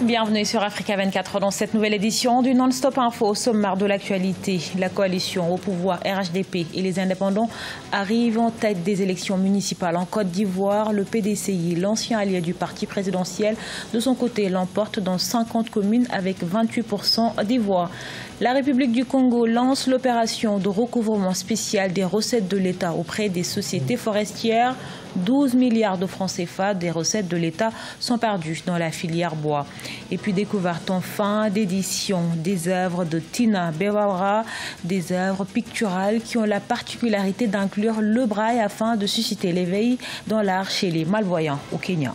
Bienvenue sur Africa 24 dans cette nouvelle édition du Non-Stop Info. Au sommaire de l'actualité, la coalition au pouvoir RHDP et les indépendants arrivent en tête des élections municipales en Côte d'Ivoire. Le PDCI, l'ancien allié du parti présidentiel, de son côté l'emporte dans 50 communes avec 28% des voix. La République du Congo lance l'opération de recouvrement spécial des recettes de l'État auprès des sociétés forestières. 12 milliards de francs CFA des recettes de l'État sont perdus dans la filière bois. Et puis découverte en fin d'édition des œuvres de Tina Bewara, des œuvres picturales qui ont la particularité d'inclure le braille afin de susciter l'éveil dans l'art chez les malvoyants au Kenya.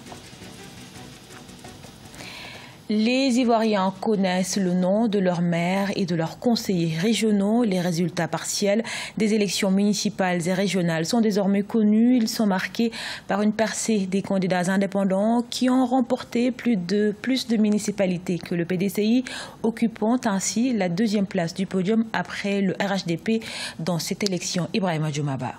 Les Ivoiriens connaissent le nom de leur maire et de leurs conseillers régionaux. Les résultats partiels des élections municipales et régionales sont désormais connus. Ils sont marqués par une percée des candidats indépendants qui ont remporté plus de municipalités que le PDCI, occupant ainsi la deuxième place du podium après le RHDP dans cette élection. Ibrahima Djoumaba.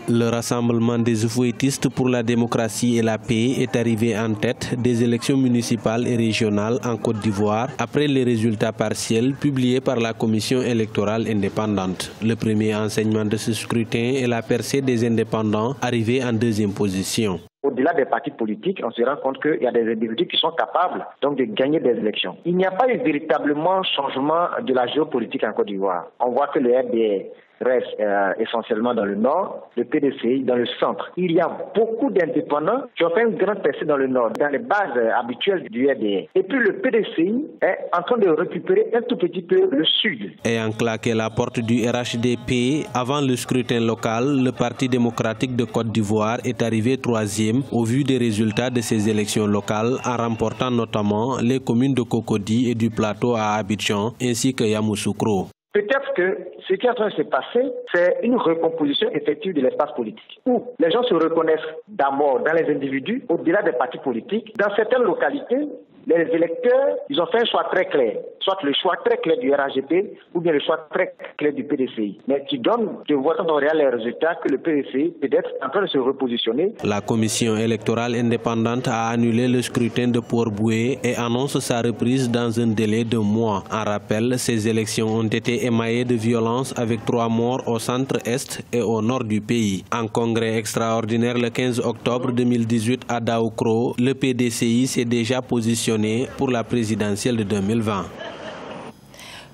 Le rassemblement des oufouettistes pour la démocratie et la paix est arrivé en tête des élections municipales et régionales en Côte d'Ivoire après les résultats partiels publiés par la commission électorale indépendante. Le premier enseignement de ce scrutin est la percée des indépendants arrivés en deuxième position. Au-delà des partis politiques, on se rend compte qu'il y a des individus qui sont capables donc de gagner des élections. Il n'y a pas eu véritablement changement de la géopolitique en Côte d'Ivoire. On voit que le RDR reste essentiellement dans le nord, le PDCI dans le centre. Il y a beaucoup d'indépendants qui ont fait une grande percée dans le nord, dans les bases habituelles du RDR. Et puis le PDCI est en train de récupérer un tout petit peu le sud. Ayant claqué la porte du RHDP avant le scrutin local, le Parti démocratique de Côte d'Ivoire est arrivé troisième au vu des résultats de ces élections locales, en remportant notamment les communes de Cocody et du Plateau à Abidjan, ainsi que Yamoussoukro. Peut-être que ce qui est en train de se passer, c'est une recomposition effective de l'espace politique, où les gens se reconnaissent d'abord dans les individus, au-delà des partis politiques. Dans certaines localités, les électeurs, ils ont fait un choix très clair, soit le choix très clair du RHDP ou bien le choix très clair du PDCI, mais qui donne, de voir dans les résultats que le PDCI peut être en train de se repositionner. La commission électorale indépendante a annulé le scrutin de Port-Boué et annonce sa reprise dans un délai de mois. En rappel, ces élections ont été émaillées de violences avec 3 morts au centre-est et au nord du pays. En congrès extraordinaire le 15 octobre 2018 à Daoukro, le PDCI s'est déjà positionné pour la présidentielle de 2020.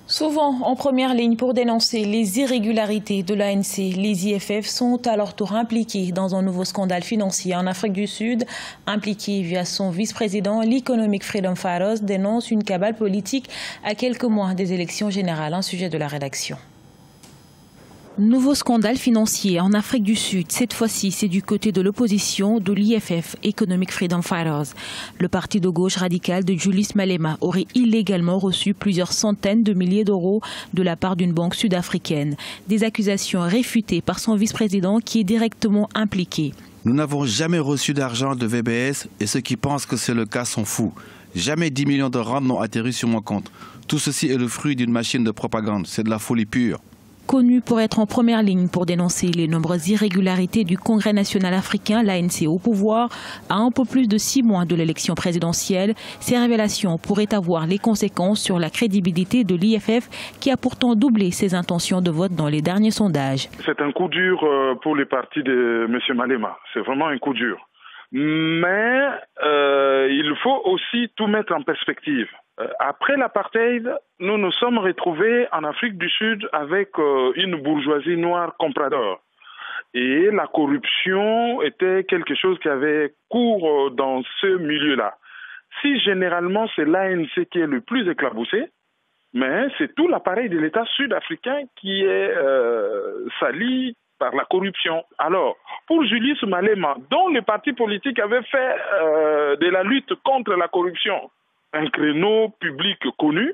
Souvent en première ligne pour dénoncer les irrégularités de l'ANC, les IFF sont à leur tour impliqués dans un nouveau scandale financier en Afrique du Sud. Impliqué via son vice-président, l'Economic Freedom Fighters dénonce une cabale politique à quelques mois des élections générales. Un sujet de la rédaction. Nouveau scandale financier en Afrique du Sud. Cette fois-ci, c'est du côté de l'opposition de l'IFF, Economic Freedom Fighters. Le parti de gauche radical de Julius Malema aurait illégalement reçu plusieurs centaines de milliers d'euros de la part d'une banque sud-africaine. Des accusations réfutées par son vice-président qui est directement impliqué. Nous n'avons jamais reçu d'argent de VBS et ceux qui pensent que c'est le cas sont fous. Jamais 10 millions de rand n'ont atterri sur mon compte. Tout ceci est le fruit d'une machine de propagande. C'est de la folie pure. Connu pour être en première ligne pour dénoncer les nombreuses irrégularités du Congrès national africain, l'ANC au pouvoir, à un peu plus de 6 mois de l'élection présidentielle, ces révélations pourraient avoir les conséquences sur la crédibilité de l'IFF qui a pourtant doublé ses intentions de vote dans les derniers sondages. C'est un coup dur pour le parti de M. Malema, c'est vraiment un coup dur. Mais il faut aussi tout mettre en perspective. Après l'apartheid, nous nous sommes retrouvés en Afrique du Sud avec une bourgeoisie noire compradeur. Et la corruption était quelque chose qui avait cours dans ce milieu-là. Si généralement c'est l'ANC qui est le plus éclaboussé, mais c'est tout l'appareil de l'État sud-africain qui est sali par la corruption. Alors, pour Julius Malema, dont le parti politique avait fait de la lutte contre la corruption un créneau public connu,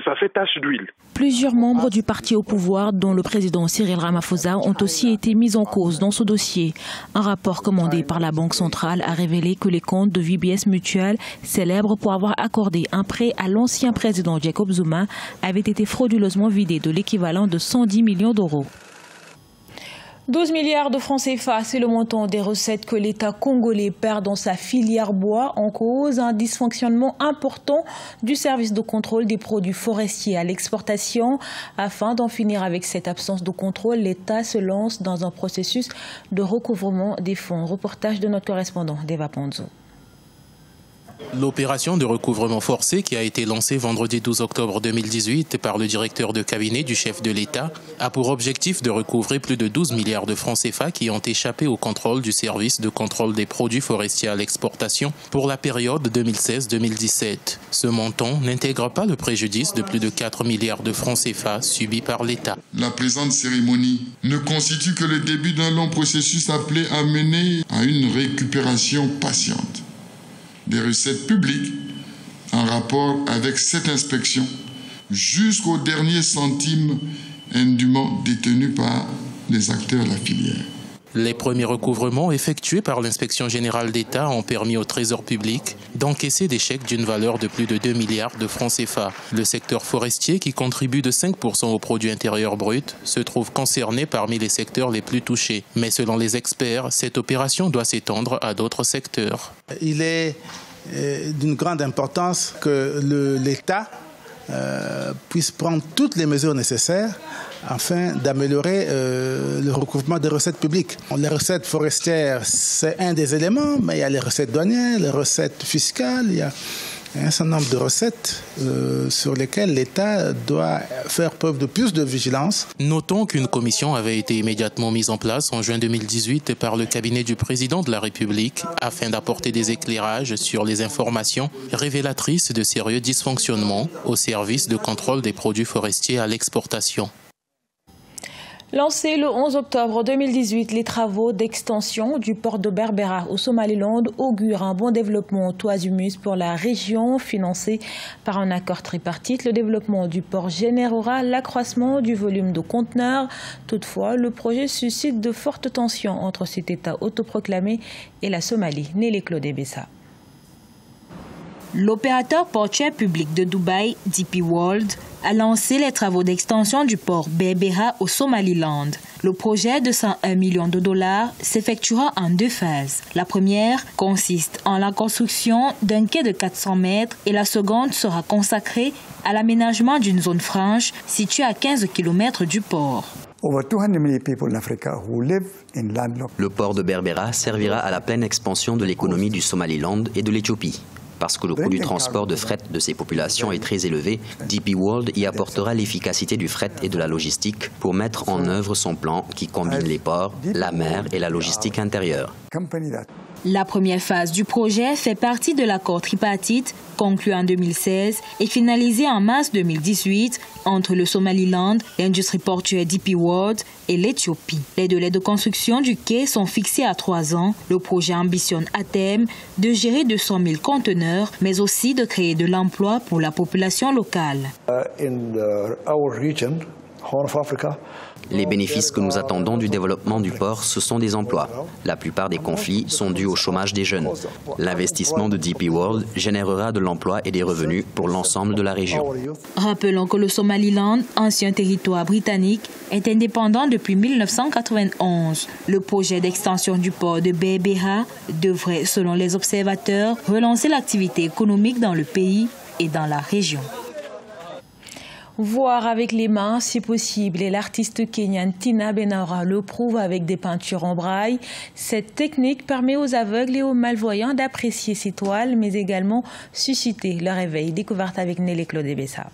ça fait tache d'huile. Plusieurs membres du parti au pouvoir, dont le président Cyril Ramaphosa, ont aussi été mis en cause dans ce dossier. Un rapport commandé par la Banque centrale a révélé que les comptes de VBS Mutual, célèbres pour avoir accordé un prêt à l'ancien président Jacob Zuma, avaient été frauduleusement vidés de l'équivalent de 110 millions d'euros. 12 milliards de francs CFA, c'est le montant des recettes que l'État congolais perd dans sa filière bois en cause un dysfonctionnement important du service de contrôle des produits forestiers à l'exportation. Afin d'en finir avec cette absence de contrôle, l'État se lance dans un processus de recouvrement des fonds. Reportage de notre correspondant Deva Ponzo. L'opération de recouvrement forcé qui a été lancée vendredi 12 octobre 2018 par le directeur de cabinet du chef de l'État a pour objectif de recouvrer plus de 12 milliards de francs CFA qui ont échappé au contrôle du service de contrôle des produits forestiers à l'exportation pour la période 2016-2017. Ce montant n'intègre pas le préjudice de plus de 4 milliards de francs CFA subis par l'État. La présente cérémonie ne constitue que le début d'un long processus appelé à mener à une récupération patiente des recettes publiques en rapport avec cette inspection jusqu'au dernier centime indûment détenu par les acteurs de la filière. Les premiers recouvrements effectués par l'inspection générale d'État ont permis au Trésor public d'encaisser des chèques d'une valeur de plus de 2 milliards de francs CFA. Le secteur forestier, qui contribue de 5% au produit intérieur brut, se trouve concerné parmi les secteurs les plus touchés. Mais selon les experts, cette opération doit s'étendre à d'autres secteurs. Il est d'une grande importance que l'État puisse prendre toutes les mesures nécessaires afin d'améliorer le recouvrement des recettes publiques. Les recettes forestières, c'est un des éléments, mais il y a les recettes douanières, les recettes fiscales, il y a un certain nombre de recettes sur lesquelles l'État doit faire preuve de plus de vigilance. Notons qu'une commission avait été immédiatement mise en place en juin 2018 par le cabinet du président de la République afin d'apporter des éclairages sur les informations révélatrices de sérieux dysfonctionnements au service de contrôle des produits forestiers à l'exportation. Lancés le 11 octobre 2018, les travaux d'extension du port de Berbera au Somaliland augurent un bon développement tous azimuts pour la région. Financé par un accord tripartite, le développement du port générera l'accroissement du volume de conteneurs. Toutefois, le projet suscite de fortes tensions entre cet État autoproclamé et la Somalie. Nelly Claude Bessa. L'opérateur portuaire public de Dubaï, DP World, a lancé les travaux d'extension du port Berbera au Somaliland. Le projet de 101 millions de dollars s'effectuera en 2 phases. La première consiste en la construction d'un quai de 400 mètres et la seconde sera consacrée à l'aménagement d'une zone franche située à 15 km du port. Le port de Berbera servira à la pleine expansion de l'économie du Somaliland et de l'Éthiopie. Parce que le coût du transport de fret de ces populations est très élevé, DP World y apportera l'efficacité du fret et de la logistique pour mettre en œuvre son plan qui combine les ports, la mer et la logistique intérieure. La première phase du projet fait partie de l'accord tripartite conclu en 2016 et finalisé en mars 2018 entre le Somaliland, l'industrie portuaire DP World et l'Éthiopie. Les délais de construction du quai sont fixés à 3 ans. Le projet ambitionne à terme de gérer 200 000 conteneurs, mais aussi de créer de l'emploi pour la population locale. Les bénéfices que nous attendons du développement du port, ce sont des emplois. La plupart des conflits sont dus au chômage des jeunes. L'investissement de DP World générera de l'emploi et des revenus pour l'ensemble de la région. Rappelons que le Somaliland, ancien territoire britannique, est indépendant depuis 1991. Le projet d'extension du port de Berbera devrait, selon les observateurs, relancer l'activité économique dans le pays et dans la région. Voir avec les mains, si possible, et l'artiste kenyane Tina Benahura le prouve avec des peintures en braille. Cette technique permet aux aveugles et aux malvoyants d'apprécier ces toiles, mais également susciter leur éveil. Découverte avec Nelly Claude Bessa.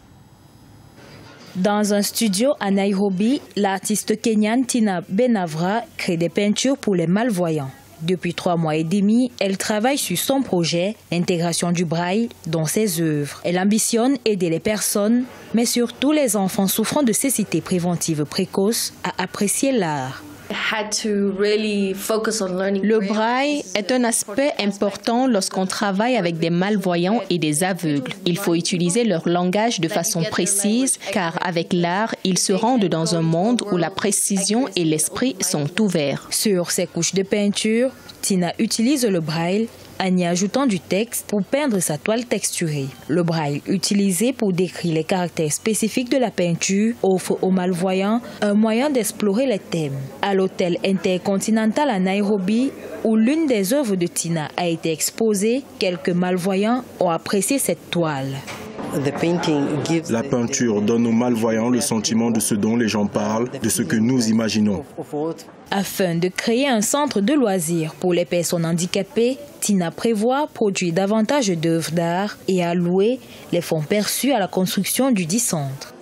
Dans un studio à Nairobi, l'artiste kenyane Tina Benahura crée des peintures pour les malvoyants. Depuis 3 mois et demi, elle travaille sur son projet, l'intégration du braille dans ses œuvres. Elle ambitionne aider les personnes, mais surtout les enfants souffrant de cécité préventive précoce, à apprécier l'art. Le braille est un aspect important lorsqu'on travaille avec des malvoyants et des aveugles. Il faut utiliser leur langage de façon précise, car avec l'art, ils se rendent dans un monde où la précision et l'esprit sont ouverts. Sur ces couches de peinture, Tina utilise le braille en y ajoutant du texte pour peindre sa toile texturée. Le braille, utilisé pour décrire les caractères spécifiques de la peinture, offre aux malvoyants un moyen d'explorer les thèmes. À l'hôtel intercontinental à Nairobi, où l'une des œuvres de Tina a été exposée, quelques malvoyants ont apprécié cette toile. La peinture donne aux malvoyants le sentiment de ce dont les gens parlent, de ce que nous imaginons. Afin de créer un centre de loisirs pour les personnes handicapées, Tina prévoit produire davantage d'œuvres d'art et allouer les fonds perçus à la construction du dit centre.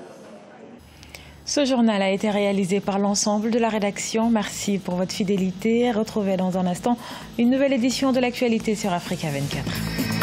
Ce journal a été réalisé par l'ensemble de la rédaction. Merci pour votre fidélité. Retrouvez dans un instant une nouvelle édition de l'actualité sur Africa 24.